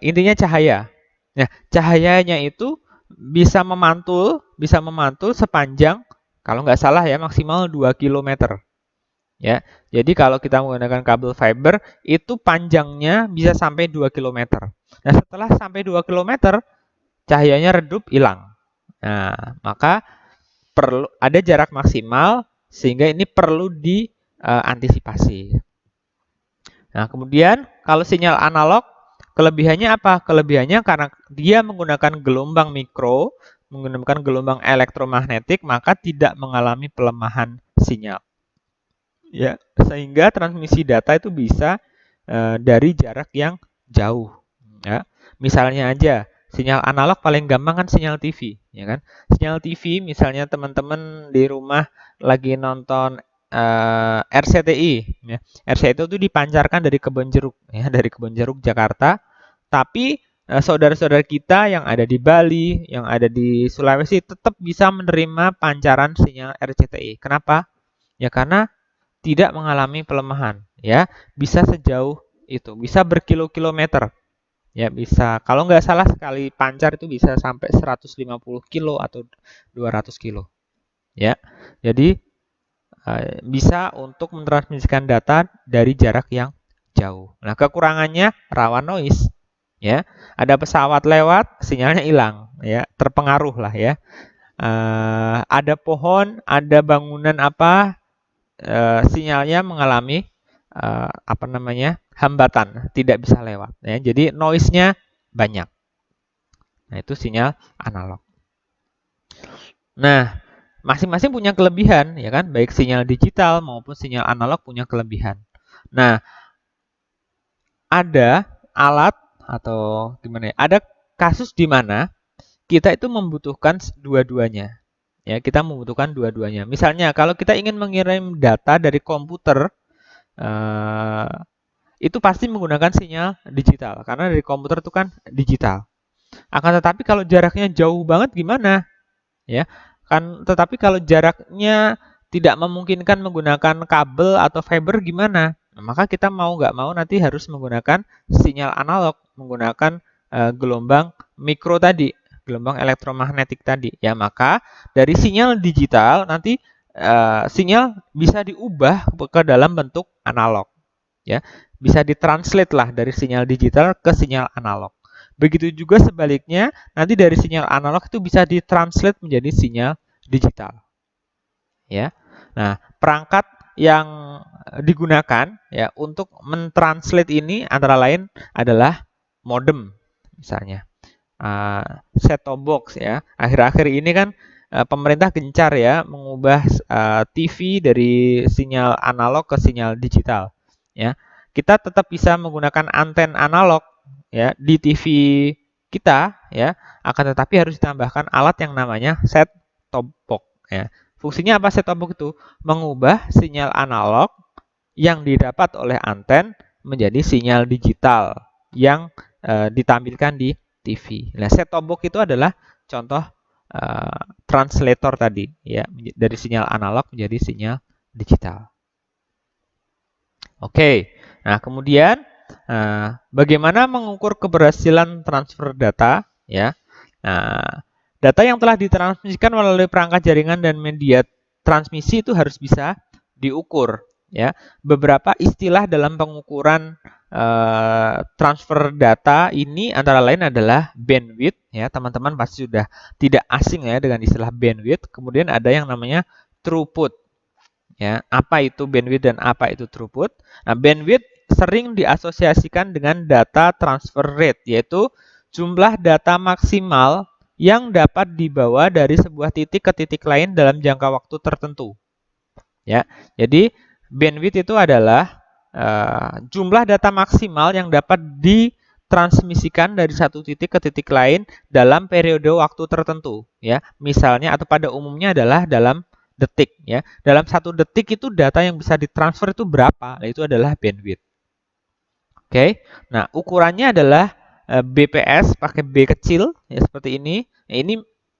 Speaker 1: Intinya cahaya. Nah, cahayanya itu bisa memantul sepanjang, kalau nggak salah ya, maksimal 2 km. Ya, jadi kalau kita menggunakan kabel fiber, itu panjangnya bisa sampai 2 km. Nah, setelah sampai 2 km, cahayanya redup, hilang. Nah, maka perlu ada jarak maksimal, sehingga ini perlu diantisipasi. Nah, kemudian kalau sinyal analog, kelebihannya apa? Kelebihannya karena dia menggunakan gelombang mikro, menggunakan gelombang elektromagnetik, maka tidak mengalami pelemahan sinyal. Ya, sehingga transmisi data itu bisa dari jarak yang jauh. Ya, misalnya aja, sinyal analog paling gampang kan sinyal TV, ya kan? Sinyal TV, misalnya teman-teman di rumah lagi nonton RCTI, ya. RCTI itu dipancarkan dari Kebon Jeruk, ya, dari Kebon Jeruk Jakarta. Tapi saudara-saudara kita yang ada di Bali, yang ada di Sulawesi tetap bisa menerima pancaran sinyal RCTI. Kenapa? Ya karena tidak mengalami pelemahan, ya. Bisa sejauh itu, bisa berkilo-kilometer. Ya bisa, kalau nggak salah sekali pancar itu bisa sampai 150 kilo atau 200 kilo. Ya, jadi bisa untuk mentransmisikan data dari jarak yang jauh. Nah, kekurangannya rawan noise. Ya, ada pesawat lewat, sinyalnya hilang. Ya, terpengaruh lah ya. Ada pohon, ada bangunan apa, sinyalnya mengalami hambatan, tidak bisa lewat. Ya, jadi noise-nya banyak. Nah, itu sinyal analog. Nah, masing-masing punya kelebihan, ya kan? Baik sinyal digital maupun sinyal analog punya kelebihan. Nah, ada alat atau gimana ya? Ada kasus di mana kita itu membutuhkan dua-duanya. Ya, kita membutuhkan dua-duanya. Misalnya, kalau kita ingin mengirim data dari komputer, itu pasti menggunakan sinyal digital karena dari komputer itu kan digital. Akan tetapi kalau jaraknya jauh banget gimana? Ya, kan tetapi kalau jaraknya tidak memungkinkan menggunakan kabel atau fiber gimana? Nah, maka kita mau nggak mau nanti harus menggunakan sinyal analog, menggunakan gelombang mikro tadi, gelombang elektromagnetik tadi. Ya, maka dari sinyal digital nanti sinyal bisa diubah ke dalam bentuk analog. Ya, bisa ditranslate lah dari sinyal digital ke sinyal analog. Begitu juga sebaliknya, nanti dari sinyal analog itu bisa ditranslate menjadi sinyal digital. Ya. Nah, perangkat yang digunakan ya untuk mentranslate ini antara lain adalah modem misalnya. Set-top box ya. Akhir-akhir ini kan pemerintah gencar ya mengubah TV dari sinyal analog ke sinyal digital. Ya, kita tetap bisa menggunakan anten analog ya di TV kita ya, akan tetapi harus ditambahkan alat yang namanya set-top box ya. Fungsinya apa set-top box itu? Mengubah sinyal analog yang didapat oleh anten menjadi sinyal digital yang ditampilkan di TV. Nah, set-top box itu adalah contoh translator tadi, ya, dari sinyal analog menjadi sinyal digital. Oke, nah kemudian bagaimana mengukur keberhasilan transfer data? Ya, nah, data yang telah ditransmisikan melalui perangkat jaringan dan media transmisi itu harus bisa diukur. Ya, beberapa istilah dalam pengukuran transfer data ini antara lain adalah bandwidth. Ya, teman-teman pasti sudah tidak asing ya dengan istilah bandwidth. Kemudian ada yang namanya throughput. Ya, apa itu bandwidth dan apa itu throughput? Nah, bandwidth sering diasosiasikan dengan data transfer rate, yaitu jumlah data maksimal yang dapat dibawa dari sebuah titik ke titik lain dalam jangka waktu tertentu. Ya, jadi bandwidth itu adalah jumlah data maksimal yang dapat ditransmisikan dari satu titik ke titik lain dalam periode waktu tertentu. Ya, misalnya atau pada umumnya adalah dalam detik, ya. Dalam 1 detik itu data yang bisa ditransfer itu berapa? Nah, itu adalah bandwidth. Oke. Nah, ukurannya adalah BPS pakai B kecil ya seperti ini. Nah, ini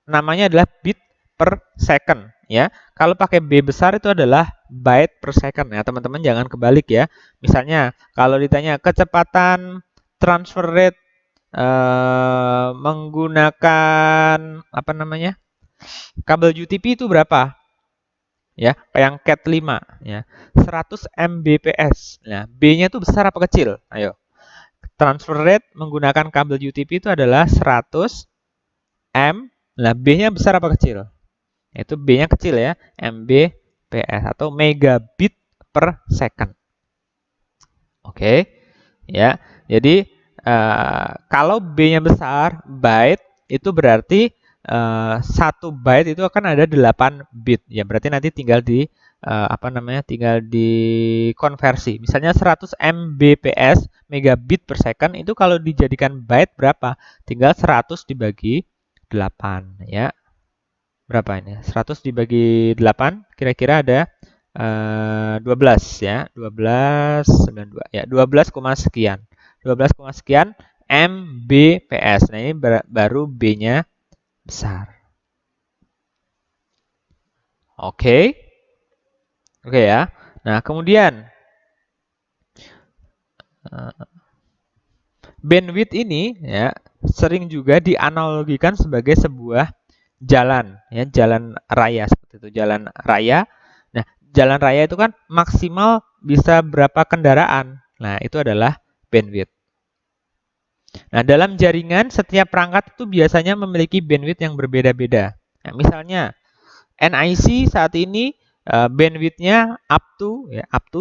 Speaker 1: namanya adalah bit per second, ya. Kalau pakai B besar itu adalah byte per second, ya. Teman-teman jangan kebalik ya. Misalnya kalau ditanya kecepatan transfer rate menggunakan apa namanya? Kabel UTP itu berapa? Ya, yang Cat 5 ya. 100 Mbps. Nah, B-nya itu besar apa kecil? Ayo. Transfer rate menggunakan kabel UTP itu adalah 100 M. Nah, B-nya besar apa kecil? Itu B-nya kecil ya, Mbps atau megabit per second. Oke. Ya. Jadi kalau B-nya besar, byte itu berarti 1 byte itu akan ada 8 bit. Ya, berarti nanti tinggal di tinggal dikonversi. Misalnya 100 Mbps, megabit per second itu kalau dijadikan byte berapa? Tinggal 100 dibagi 8, ya. Berapa ini? 100 dibagi 8 kira-kira ada 12 ya. 12,92 ya, 12, sekian. 12, sekian Mbps. Nah, ini baru B-nya besar. Oke. Oke ya. Nah, kemudian bandwidth ini ya sering juga dianalogikan sebagai sebuah jalan ya, jalan raya seperti itu, jalan raya. Nah, jalan raya itu kan maksimal bisa berapa kendaraan. Nah, itu adalah bandwidth. Nah, dalam jaringan setiap perangkat itu biasanya memiliki bandwidth yang berbeda-beda. Nah, misalnya NIC saat ini bandwidth-nya up to 1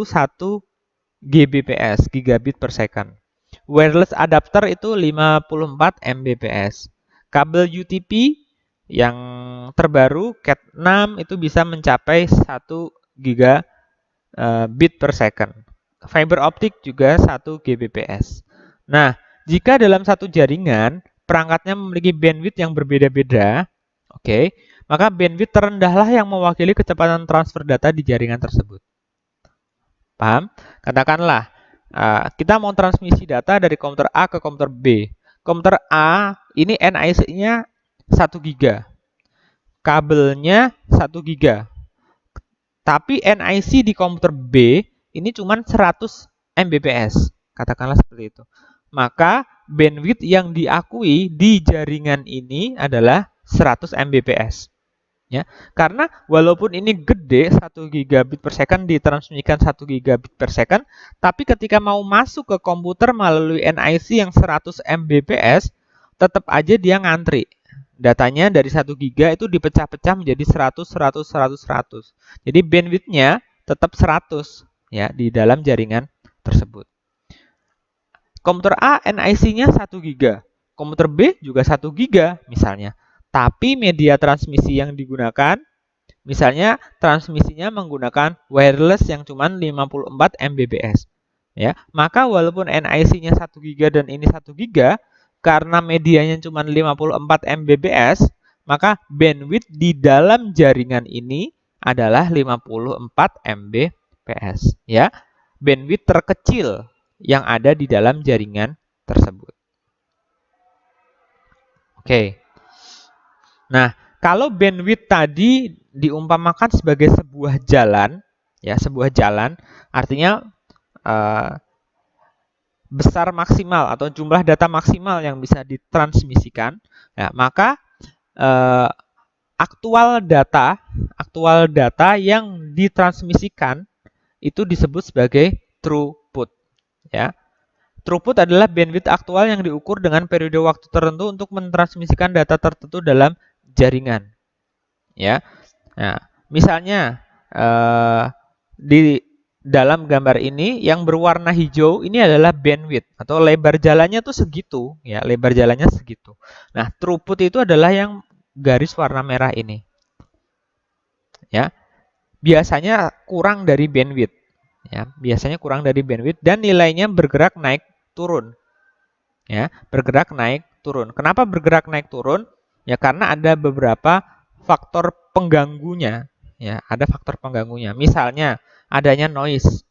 Speaker 1: Gbps, gigabit per second. Wireless adapter itu 54 Mbps. Kabel UTP yang terbaru Cat 6 itu bisa mencapai 1 gigabit per second. Fiber optik juga 1 Gbps. Nah, jika dalam satu jaringan perangkatnya memiliki bandwidth yang berbeda-beda, oke, maka bandwidth terendahlah yang mewakili kecepatan transfer data di jaringan tersebut. Paham? Katakanlah kita mau transmisi data dari komputer A ke komputer B. Komputer A ini NIC-nya 1 giga. Kabelnya 1 giga. Tapi NIC di komputer B ini cuma 100 Mbps. Katakanlah seperti itu. Maka bandwidth yang diakui di jaringan ini adalah 100 Mbps. Ya, karena walaupun ini gede 1 gigabit per second ditransmisikan 1 gigabit per second, tapi ketika mau masuk ke komputer melalui NIC yang 100 Mbps, tetap aja dia ngantri. Datanya dari 1 giga itu dipecah-pecah menjadi 100, 100, 100, 100. Jadi bandwidth-nya tetap 100 ya di dalam jaringan tersebut. Komputer A NIC-nya 1 giga, komputer B juga 1 giga misalnya. Tapi media transmisi yang digunakan, misalnya transmisinya menggunakan wireless yang cuma 54 Mbps. Ya, maka walaupun NIC-nya 1 giga dan ini 1 giga, karena medianya cuma 54 Mbps, maka bandwidth di dalam jaringan ini adalah 54 Mbps. Ya, bandwidth terkecil yang ada di dalam jaringan tersebut. Oke. Nah, kalau bandwidth tadi diumpamakan sebagai sebuah jalan, ya, sebuah jalan, artinya besar maksimal atau jumlah data maksimal yang bisa ditransmisikan, ya, maka aktual data yang ditransmisikan itu disebut sebagai throughput, ya. Throughput adalah bandwidth aktual yang diukur dengan periode waktu tertentu untuk mentransmisikan data tertentu dalam jaringan, ya. Nah, misalnya di dalam gambar ini yang berwarna hijau ini adalah bandwidth atau lebar jalannya tuh segitu, ya, lebar jalannya segitu. Nah, throughput itu adalah yang garis warna merah ini, ya. Biasanya kurang dari bandwidth, ya. Biasanya kurang dari bandwidth dan nilainya bergerak naik turun, ya, bergerak naik turun. Kenapa bergerak naik turun? Ya karena ada beberapa faktor pengganggunya, ya, ada faktor pengganggunya. Misalnya adanya noise,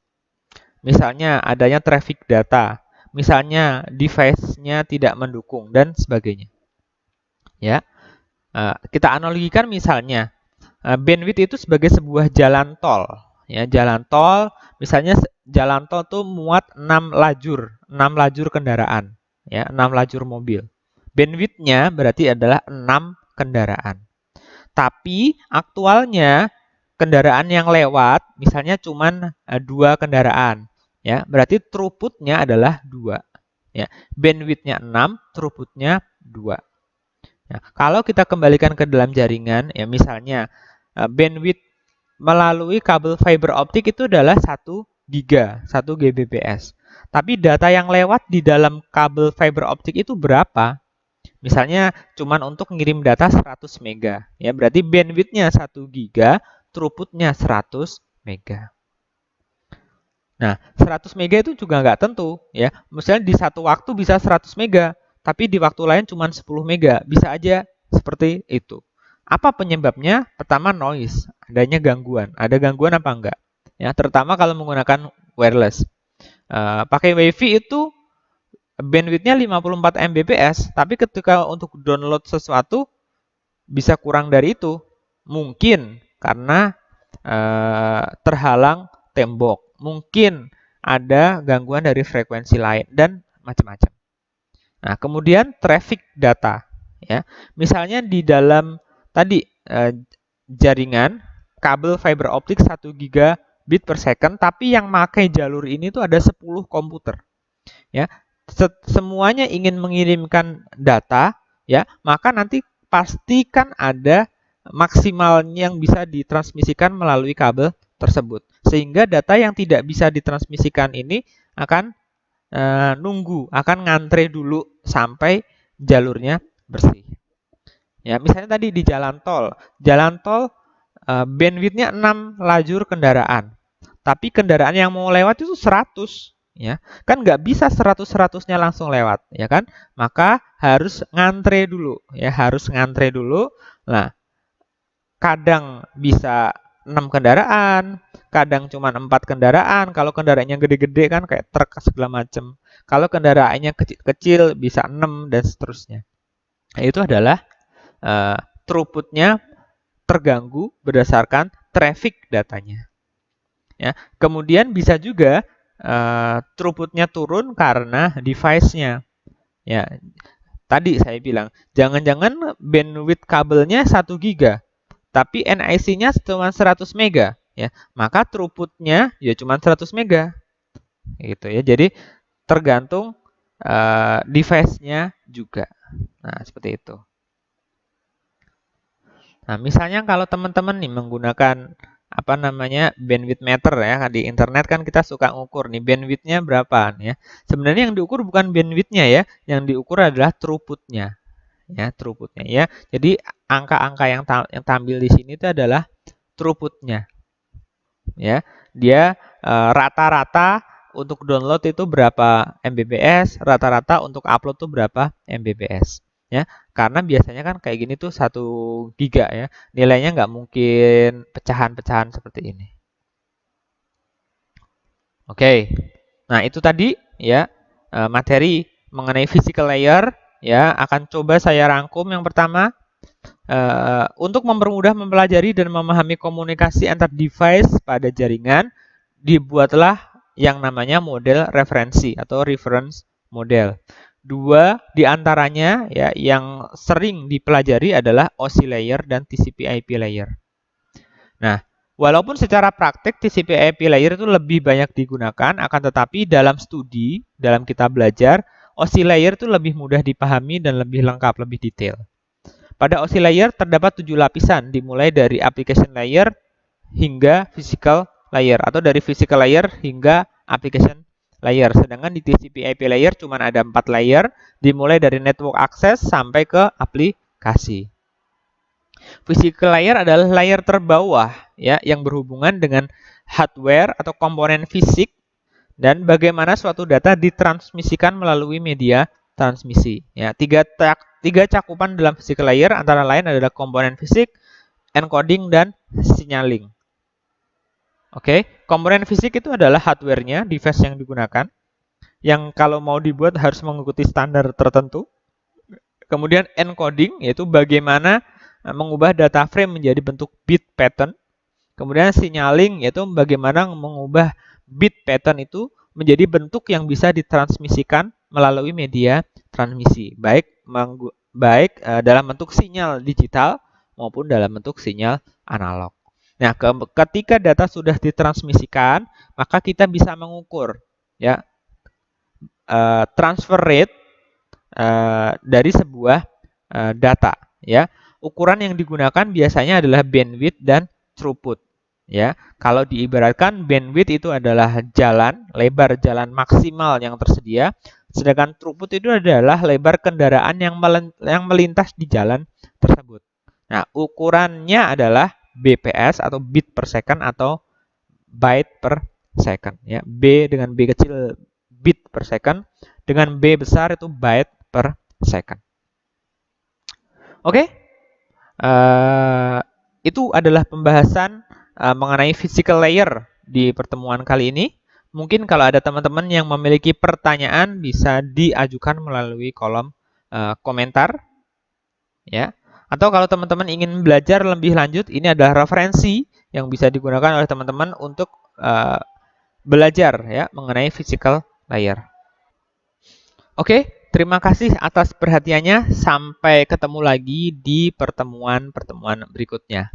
Speaker 1: misalnya adanya traffic data, misalnya device-nya tidak mendukung dan sebagainya. Ya, kita analogikan misalnya bandwidth itu sebagai sebuah jalan tol. Ya, jalan tol, misalnya jalan tol tuh muat 6 lajur kendaraan, ya, 6 lajur mobil. Bandwidth-nya berarti adalah 6 kendaraan. Tapi aktualnya kendaraan yang lewat misalnya cuma 2 kendaraan, ya. Berarti throughput-nya adalah 2, ya. Bandwidth-nya 6, throughput-nya 2. Ya, kalau kita kembalikan ke dalam jaringan, ya, misalnya bandwidth melalui kabel fiber optik itu adalah 1 giga, 1 Gbps. Tapi data yang lewat di dalam kabel fiber optik itu berapa? Misalnya cuman untuk ngirim data 100 mega, ya, berarti bandwidth-nya 1 giga, throughput-nya 100 mega. Nah, 100 mega itu juga nggak tentu, ya. Misalnya di satu waktu bisa 100 mega, tapi di waktu lain cuma 10 mega. Bisa aja seperti itu. Apa penyebabnya? Pertama noise, adanya gangguan. Ada gangguan apa enggak? Ya, terutama kalau menggunakan wireless. Pakai WiFi itu bandwidth-nya 54 Mbps, tapi ketika untuk download sesuatu bisa kurang dari itu. Mungkin karena terhalang tembok. Mungkin ada gangguan dari frekuensi lain dan macam-macam. Nah, kemudian traffic data, ya. Misalnya di dalam tadi jaringan kabel fiber optik 1 gigabit per second, tapi yang pakai jalur ini tuh ada 10 komputer, ya. Semuanya ingin mengirimkan data, ya, maka nanti pastikan ada maksimalnya yang bisa ditransmisikan melalui kabel tersebut. Sehingga data yang tidak bisa ditransmisikan ini akan akan ngantre dulu sampai jalurnya bersih. Ya, misalnya tadi di jalan tol bandwidth-nya 6 lajur kendaraan. Tapi kendaraan yang mau lewat itu 100, ya. Kan nggak bisa 100-100-nya langsung lewat, ya kan? Maka harus ngantre dulu, ya, harus ngantre dulu. Nah, kadang bisa 6 kendaraan, kadang cuma 4 kendaraan. Kalau kendaraannya gede-gede kan kayak truk segala macam. Kalau kendaraannya kecil-kecil bisa 6 dan seterusnya. Nah, itu adalah throughput-nya terganggu berdasarkan traffic datanya. Ya, kemudian bisa juga throughput-nya turun karena device-nya. Ya, tadi saya bilang jangan-jangan bandwidth kabelnya 1 giga, tapi NIC-nya cuma 100 mega, ya. Maka throughput-nya ya cuma 100 mega. Gitu ya. Jadi tergantung device-nya juga. Nah, seperti itu. Nah, misalnya kalau teman-teman nih menggunakan apa namanya bandwidth meter, ya, di internet kan kita suka ngukur nih bandwidth-nya berapa, ya. Sebenarnya yang diukur bukan bandwidth-nya, ya, yang diukur adalah throughput-nya, ya, throughput-nya, ya. Jadi angka-angka yang tampil di sini itu adalah throughput-nya, ya. Dia rata-rata untuk download itu berapa Mbps, rata-rata untuk upload itu berapa Mbps. Ya, karena biasanya kan kayak gini tuh 1 giga, ya, nilainya nggak mungkin pecahan-pecahan seperti ini. Oke, nah itu tadi, ya, materi mengenai physical layer, ya akan coba saya rangkum. Yang pertama, untuk mempermudah mempelajari dan memahami komunikasi antar device pada jaringan, dibuatlah yang namanya model referensi atau reference model. Dua di antaranya ya yang sering dipelajari adalah OSI layer dan TCP/IP layer. Nah, walaupun secara praktik TCP/IP layer itu lebih banyak digunakan, akan tetapi dalam studi, dalam kita belajar, OSI layer itu lebih mudah dipahami dan lebih lengkap, lebih detail. Pada OSI layer terdapat 7 lapisan, dimulai dari application layer hingga physical layer, atau dari physical layer hingga application layer. Sedangkan di TCP/IP layer cuma ada 4 layer, dimulai dari network access sampai ke aplikasi. Physical layer adalah layer terbawah ya yang berhubungan dengan hardware atau komponen fisik dan bagaimana suatu data ditransmisikan melalui media transmisi. Ya, tiga cakupan dalam physical layer antara lain adalah komponen fisik, encoding dan signaling. Oke, komponen fisik itu adalah hardware-nya, device yang digunakan, yang kalau mau dibuat harus mengikuti standar tertentu. Kemudian encoding, yaitu bagaimana mengubah data frame menjadi bentuk bit pattern. Kemudian signaling, yaitu bagaimana mengubah bit pattern itu menjadi bentuk yang bisa ditransmisikan melalui media transmisi, baik dalam bentuk sinyal digital maupun dalam bentuk sinyal analog. Nah, ketika data sudah ditransmisikan, maka kita bisa mengukur ya transfer rate dari sebuah data. Ya, ukuran yang digunakan biasanya adalah bandwidth dan throughput. Ya, kalau diibaratkan bandwidth itu adalah lebar jalan maksimal yang tersedia, sedangkan throughput itu adalah lebar kendaraan yang melintas di jalan tersebut. Nah, ukurannya adalah BPS atau bit per second atau byte per second. Ya, B dengan B kecil bit per second, dengan B besar itu byte per second. Oke, itu adalah pembahasan mengenai physical layer di pertemuan kali ini. Mungkin kalau ada teman-teman yang memiliki pertanyaan bisa diajukan melalui kolom komentar, ya. Atau kalau teman-teman ingin belajar lebih lanjut, ini adalah referensi yang bisa digunakan oleh teman-teman untuk belajar ya mengenai physical layer. Oke, terima kasih atas perhatiannya. Sampai ketemu lagi di pertemuan-pertemuan berikutnya.